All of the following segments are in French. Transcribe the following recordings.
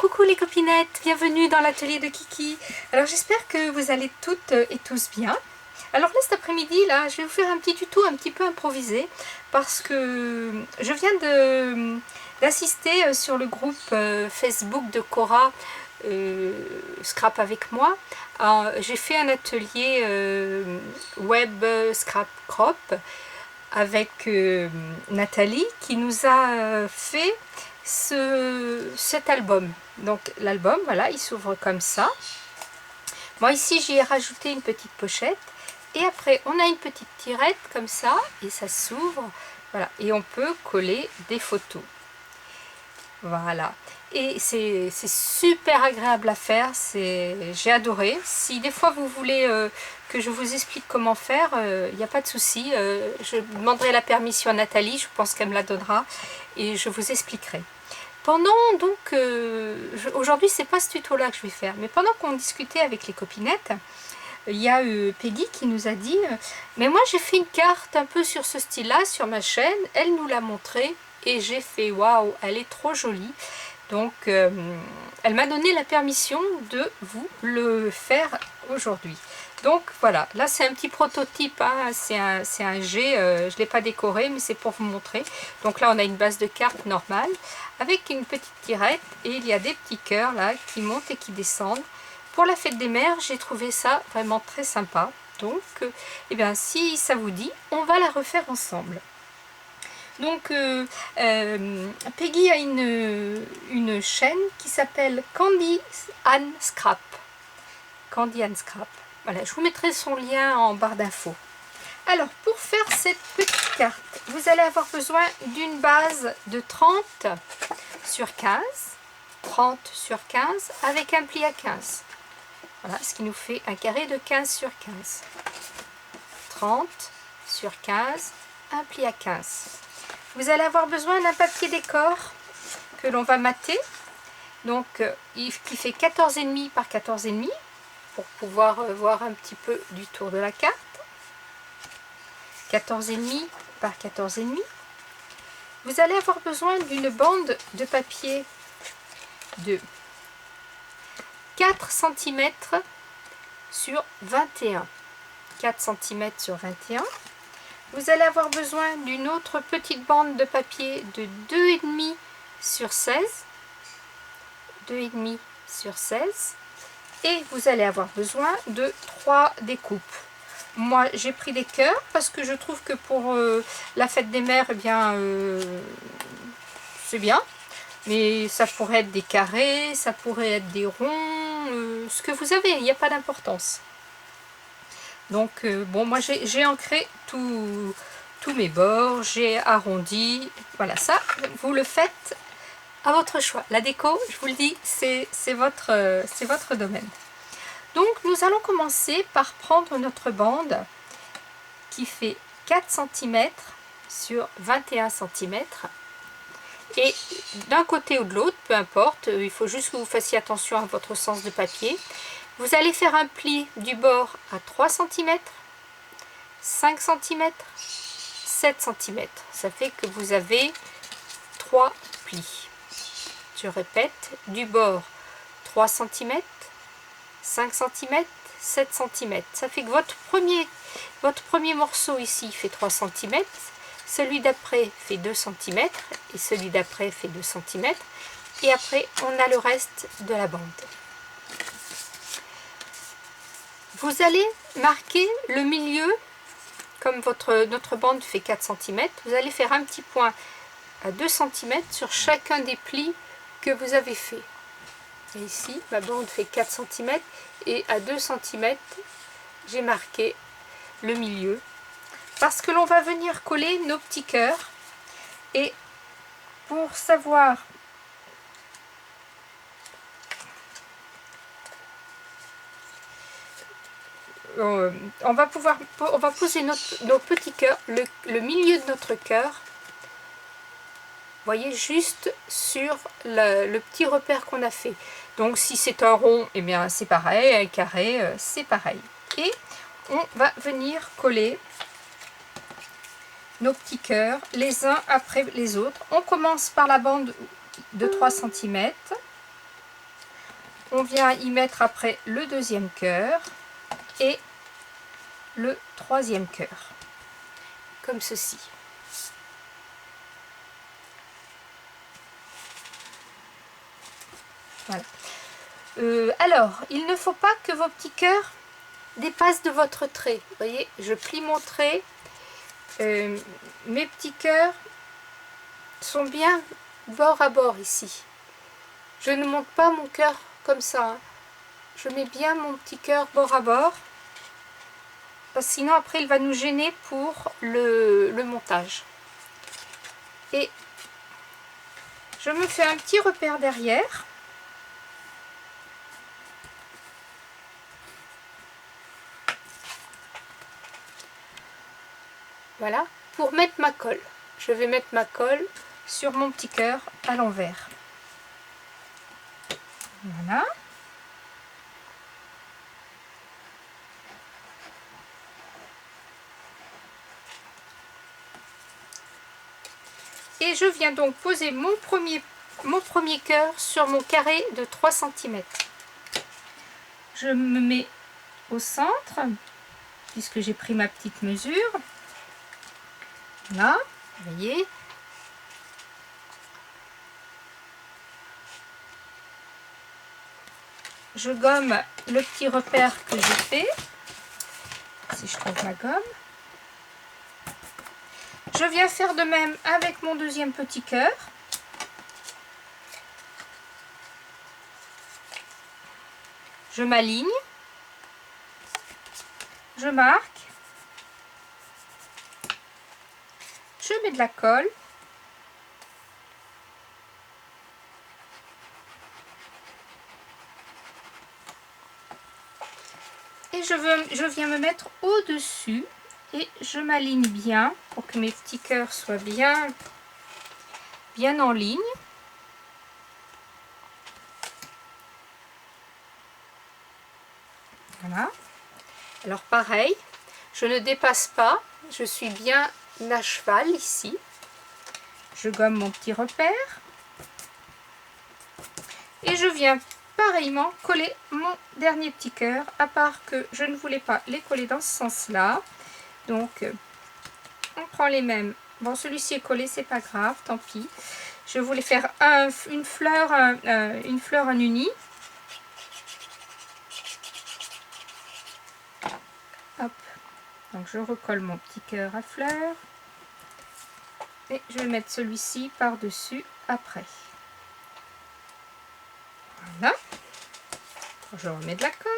Coucou les copinettes, bienvenue dans l'atelier de Kiki. Alors j'espère que vous allez toutes et tous bien. Alors là cet après-midi, là, je vais vous faire un petit tuto un petit peu improvisé parce que je viens d'assister sur le groupe Facebook de Cora Scrap avec moi. J'ai fait un atelier web Scrap Crop avec Nathalie qui nous a fait cet album. Donc l'album, voilà, il s'ouvre comme ça. Moi ici j'y ai rajouté une petite pochette et après on a une petite tirette comme ça et ça s'ouvre, voilà, et on peut coller des photos. Voilà, et c'est super agréable à faire, j'ai adoré. Si des fois vous voulez que je vous explique comment faire, il n'y a pas de souci, je demanderai la permission à Nathalie, je pense qu'elle me la donnera et je vous expliquerai. Pendant donc, aujourd'hui c'est pas ce tuto là que je vais faire, mais pendant qu'on discutait avec les copinettes, il y a Peggy qui nous a dit mais moi j'ai fait une carte un peu sur ce style là sur ma chaîne, elle nous l'a montré et j'ai fait waouh, elle est trop jolie. Donc elle m'a donné la permission de vous le faire aujourd'hui. Donc voilà, là c'est un petit prototype, hein, c'est un G, je ne l'ai pas décoré mais c'est pour vous montrer. Donc là on a une base de cartes normale avec une petite tirette et il y a des petits cœurs là qui montent et qui descendent. Pour la fête des mères, j'ai trouvé ça vraiment très sympa. Donc eh bien, si ça vous dit, on va la refaire ensemble. Donc Peggy a une chaîne qui s'appelle Candy and Scrap. Candy and Scrap. Voilà, je vous mettrai son lien en barre d'infos. Alors, pour faire cette petite carte, vous allez avoir besoin d'une base de 30 sur 15. 30 sur 15 avec un pli à 15. Voilà, ce qui nous fait un carré de 15 sur 15. 30 sur 15, un pli à 15. Vous allez avoir besoin d'un papier décor que l'on va mater. Donc, qui fait 14,5 par 14,5 pour pouvoir voir un petit peu du tour de la carte. 14,5 par 14,5. Vous allez avoir besoin d'une bande de papier de 4 cm sur 21. 4 cm sur 21. Vous allez avoir besoin d'une autre petite bande de papier de 2,5 sur 16. 2,5 sur 16. Et vous allez avoir besoin de 3 découpes. Moi j'ai pris des cœurs parce que je trouve que pour la fête des mères, eh bien c'est bien. Mais ça pourrait être des carrés, ça pourrait être des ronds, ce que vous avez, il n'y a pas d'importance. Donc bon, moi j'ai ancré tous mes bords, j'ai arrondi, voilà, ça vous le faites à votre choix. La déco, je vous le dis, c'est votre domaine. Donc nous allons commencer par prendre notre bande qui fait 4 cm sur 21 cm. Et d'un côté ou de l'autre, peu importe, il faut juste que vous fassiez attention à votre sens de papier. Vous allez faire un pli du bord à 3 cm, 5 cm, 7 cm. Ça fait que vous avez 3 plis. Je répète, du bord 3 cm, 5 cm, 7 cm. Ça fait que votre premier morceau ici fait 3 cm. Celui d'après fait 2 cm et celui d'après fait 2 cm. Et après, on a le reste de la bande. Vous allez marquer le milieu, comme notre bande fait 4 cm, vous allez faire un petit point à 2 cm sur chacun des plis que vous avez fait. Et ici, ma bande fait 4 cm et à 2 cm, j'ai marqué le milieu. Parce que l'on va venir coller nos petits cœurs. Et pour savoir on va poser nos petits cœurs, le milieu de notre cœur, voyez, juste sur le petit repère qu'on a fait. Donc si c'est un rond, eh bien c'est pareil, un carré, c'est pareil. Et on va venir coller nos petits cœurs les uns après les autres. On commence par la bande de 3 cm. on vient y mettre après le deuxième cœur et le troisième cœur, comme ceci. Voilà. Alors, il ne faut pas que vos petits cœurs dépassent de votre trait. Vous voyez, je plie mon trait. Mes petits cœurs sont bien bord à bord ici. Je ne monte pas mon cœur comme ça. Hein. Je mets bien mon petit cœur bord à bord. Parce que sinon, après, il va nous gêner pour le montage. Et je me fais un petit repère derrière. Voilà, pour mettre ma colle. Je vais mettre ma colle sur mon petit cœur à l'envers. Voilà. Et je viens donc poser mon premier cœur sur mon carré de 3 cm. Je me mets au centre, puisque j'ai pris ma petite mesure. Là, vous voyez. Je gomme le petit repère que j'ai fait. Si je trouve ma gomme. Je viens faire de même avec mon deuxième petit cœur. Je m'aligne. Je marque. Je mets de la colle. Et je viens me mettre au-dessus et je m'aligne bien pour que mes petits cœurs soient bien en ligne. Voilà. Alors pareil, je ne dépasse pas, je suis bien à cheval ici. Je gomme mon petit repère et je viens pareillement coller mon dernier petit cœur, à part que je ne voulais pas les coller dans ce sens-là. Donc on prend les mêmes. Bon, celui-ci est collé, c'est pas grave, tant pis. Je voulais faire une fleur en uni. Hop. Donc je recolle mon petit cœur à fleurs. Et je vais mettre celui-ci par-dessus après. Voilà. Je remets de la colle.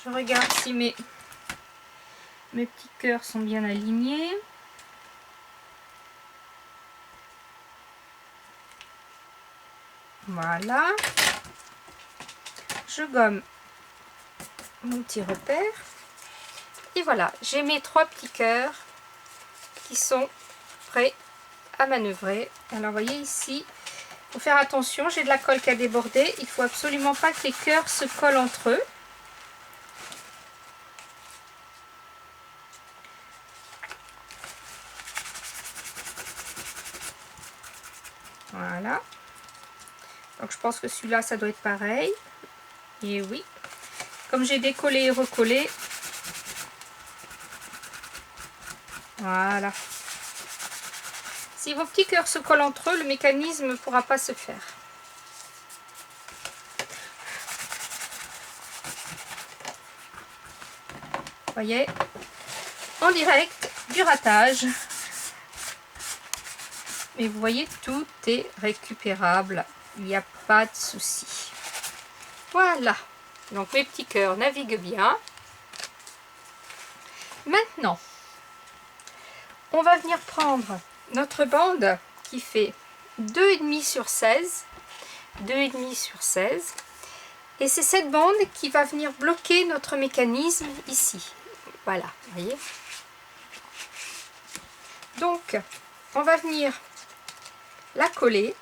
Je regarde si mes petits cœurs sont bien alignés. Voilà. Je gomme mon petit repère. Et voilà, j'ai mes 3 petits cœurs qui sont prêts à manœuvrer. Alors, vous voyez ici, il faut faire attention, j'ai de la colle qui a débordé. Il ne faut absolument pas que les cœurs se collent entre eux. Voilà. Donc, je pense que celui-là, ça doit être pareil. Et oui. Comme j'ai décollé et recollé. Voilà. Si vos petits cœurs se collent entre eux, le mécanisme ne pourra pas se faire. Vous voyez, en direct du ratage. Et vous voyez, tout est récupérable. Il n'y a pas de souci. Voilà. Donc mes petits cœurs naviguent bien. Maintenant, on va venir prendre notre bande qui fait 2,5 sur 16. 2,5 sur 16. Et c'est cette bande qui va venir bloquer notre mécanisme ici. Voilà, vous voyez. Donc, on va venir la coller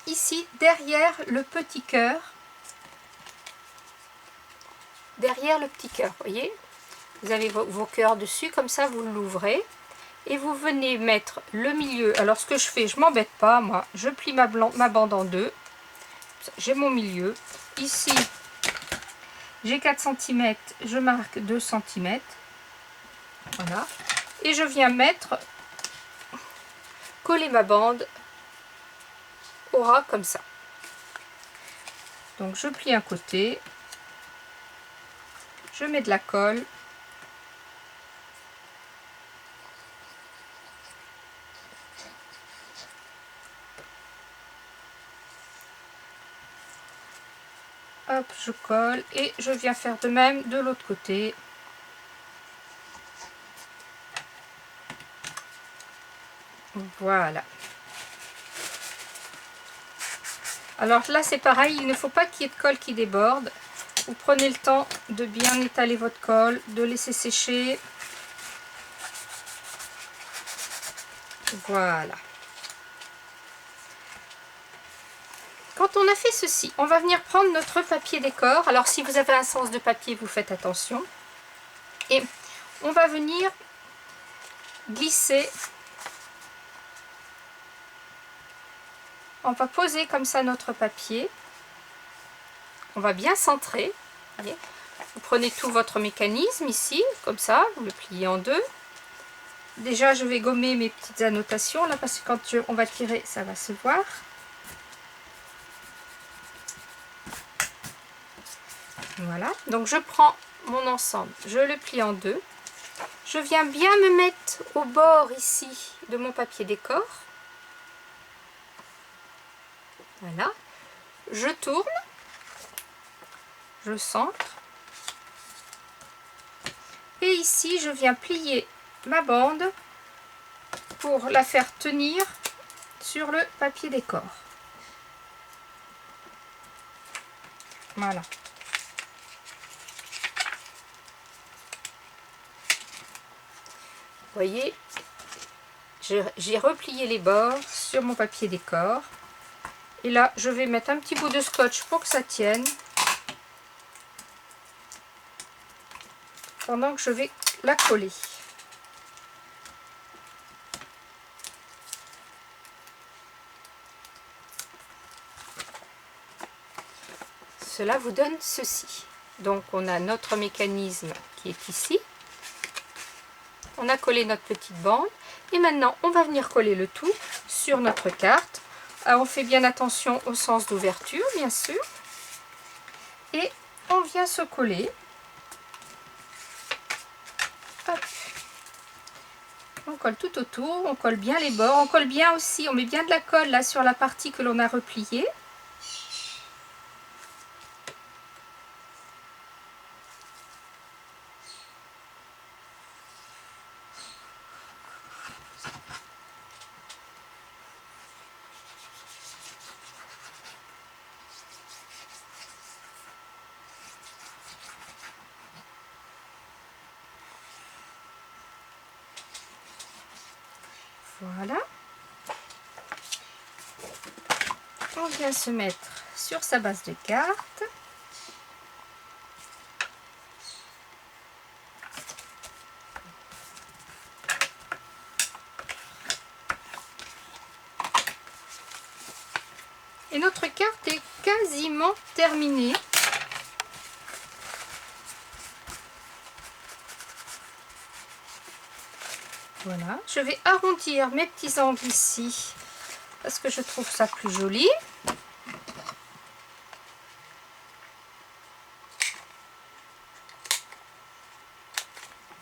ici derrière le petit cœur derrière le petit cœur, voyez. Vous avez vos cœurs dessus, comme ça vous l'ouvrez. Et vous venez mettre le milieu. Alors ce que je fais, je m'embête pas, moi. Je plie ma bande en deux. J'ai mon milieu. Ici, j'ai 4 cm, je marque 2 cm. Voilà. Et je viens coller ma bande au ras comme ça. Donc je plie un côté. Je mets de la colle. Hop, je colle et je viens faire de même de l'autre côté. Voilà. Alors là c'est pareil, il ne faut pas qu'il y ait de colle qui déborde. Vous prenez le temps de bien étaler votre colle, de laisser sécher. Voilà. Quand on a fait ceci, on va venir prendre notre papier décor. Alors si vous avez un sens de papier, vous faites attention. Et on va venir glisser. On va poser comme ça notre papier. On va bien centrer. Voyez. Vous prenez tout votre mécanisme ici, comme ça, vous le pliez en deux. Déjà, je vais gommer mes petites annotations là, parce que quand on va tirer, ça va se voir. Voilà, donc je prends mon ensemble, je le plie en deux. Je viens bien me mettre au bord ici de mon papier décor. Voilà, je tourne, je centre. Et ici, je viens plier ma bande pour la faire tenir sur le papier décor. Voilà. Vous voyez, j'ai replié les bords sur mon papier décor. Et là, je vais mettre un petit bout de scotch pour que ça tienne. Pendant que je vais la coller. Cela vous donne ceci. Donc on a notre mécanisme qui est ici. On a collé notre petite bande. Et maintenant, on va venir coller le tout sur notre carte. Alors, on fait bien attention au sens d'ouverture, bien sûr. Et on vient se coller. Hop. On colle tout autour, on colle bien les bords. On colle bien aussi, on met bien de la colle là sur la partie que l'on a repliée. Voilà. On vient se mettre sur sa base de carte. Et notre carte est quasiment terminée. Voilà, je vais arrondir mes petits angles ici parce que je trouve ça plus joli.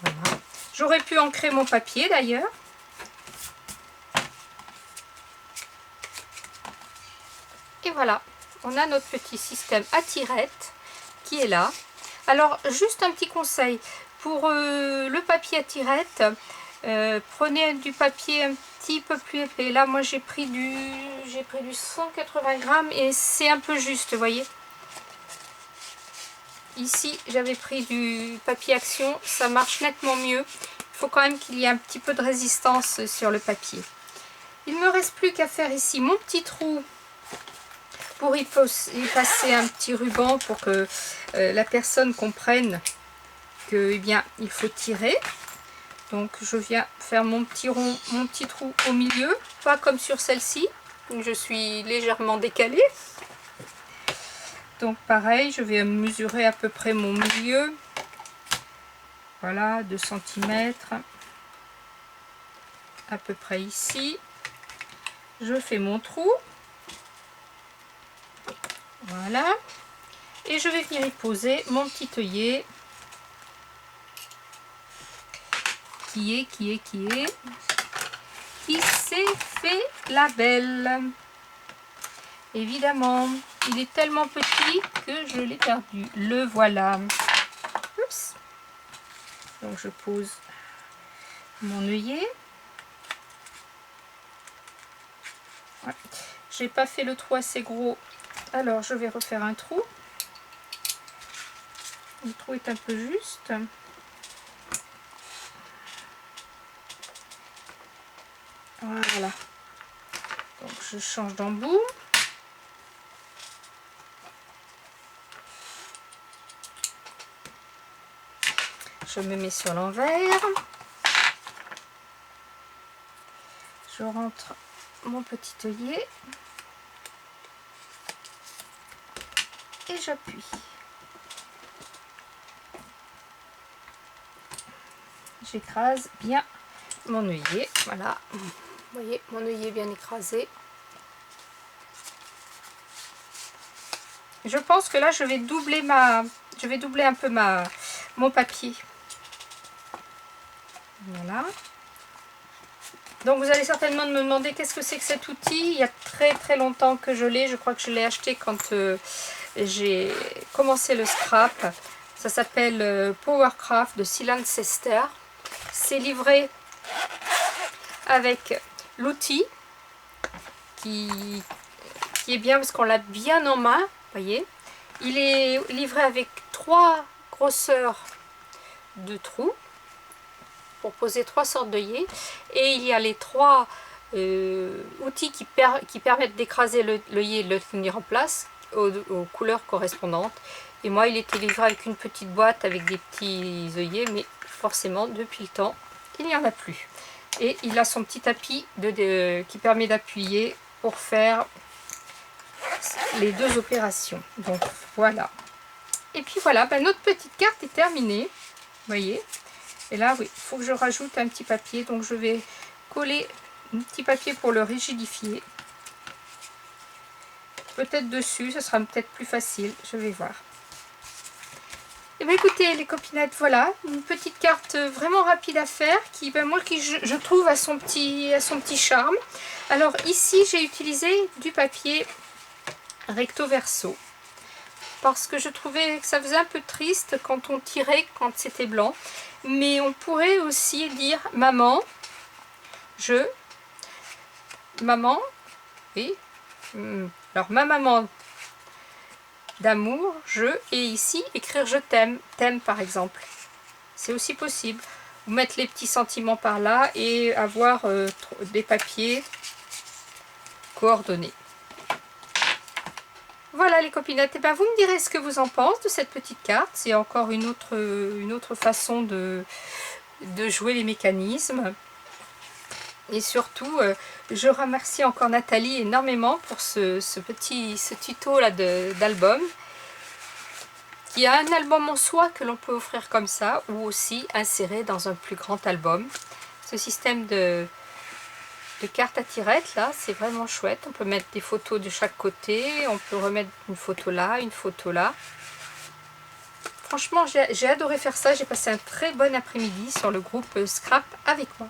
Voilà. J'aurais pu ancrer mon papier d'ailleurs. Et voilà, on a notre petit système à tirettes qui est là. Alors, juste un petit conseil pour le papier à tirettes. Prenez du papier un petit peu plus épais. Là, moi, j'ai pris du 180 grammes et c'est un peu juste, vous voyez. Ici, j'avais pris du papier Action, ça marche nettement mieux. Il faut quand même qu'il y ait un petit peu de résistance sur le papier. Il ne me reste plus qu'à faire ici mon petit trou pour y passer un petit ruban pour que la personne comprenne que, eh bien, il faut tirer. Donc je viens faire mon petit rond, mon petit trou au milieu, pas comme sur celle-ci, je suis légèrement décalée. Donc pareil, je vais mesurer à peu près mon milieu. Voilà, 2 cm. À peu près ici. Je fais mon trou. Voilà. Et je vais venir y poser mon petit œillet. Qui s'est fait la belle. Évidemment, il est tellement petit que je l'ai perdu. Le voilà. Oups. Donc je pose mon œillet. Ouais. J'ai pas fait le trou assez gros, alors je vais refaire un trou. Le trou est un peu juste. Voilà. Donc je change d'embout. Je me mets sur l'envers. Je rentre mon petit œillet. Et j'appuie. J'écrase bien mon œillet. Voilà. Vous voyez, mon œillet bien écrasé. Je pense que là, je vais doubler un peu mon papier. Voilà. Donc vous allez certainement me demander qu'est-ce que c'est que cet outil. Il y a très longtemps que je l'ai. Je crois que je l'ai acheté quand j'ai commencé le scrap. Ça s'appelle Powercraft de Cilancester. C'est livré avec l'outil qui est bien parce qu'on l'a bien en main. Voyez, il est livré avec 3 grosseurs de trous pour poser 3 sortes d'œillets, et il y a les 3 outils qui permettent d'écraser l'œillet et de le tenir en place aux couleurs correspondantes. Et moi, il était livré avec une petite boîte avec des petits œillets, mais forcément depuis le temps il n'y en a plus. Et il a son petit tapis qui permet d'appuyer pour faire les 2 opérations. Donc voilà. Et puis voilà, notre petite carte est terminée. Vous voyez. Et là, oui, il faut que je rajoute un petit papier. Donc je vais coller un petit papier pour le rigidifier. Peut-être dessus, ce sera peut-être plus facile. Je vais voir. Et bien écoutez les copinettes, voilà, une petite carte vraiment rapide à faire qui, je trouve, a son petit charme. Alors ici, j'ai utilisé du papier recto verso parce que je trouvais que ça faisait un peu triste quand on tirait, quand c'était blanc. Mais on pourrait aussi dire maman, maman, oui, alors ma maman d'amour, et ici écrire je t'aime par exemple. C'est aussi possible. Ou mettre les petits sentiments par là et avoir des papiers coordonnés. Voilà les copinettes, et vous me direz ce que vous en pensez de cette petite carte. C'est encore une autre façon de jouer les mécanismes. Et surtout, je remercie encore Nathalie énormément pour ce tuto là d'album. Il y a un album en soi que l'on peut offrir comme ça, ou aussi insérer dans un plus grand album. Ce système de cartes à tirettes là, c'est vraiment chouette. On peut mettre des photos de chaque côté, on peut remettre une photo là, une photo là. Franchement, j'ai adoré faire ça. J'ai passé un très bon après-midi sur le groupe Scrap avec moi.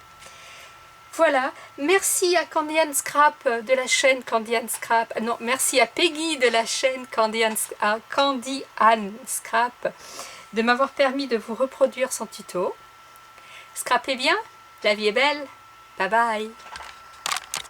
Voilà, merci à Candy and Scrap de la chaîne Candy and Scrap. Non, merci à Peggy de la chaîne Candy and Scrap de m'avoir permis de vous reproduire son tuto. Scrapez bien, la vie est belle. Bye bye.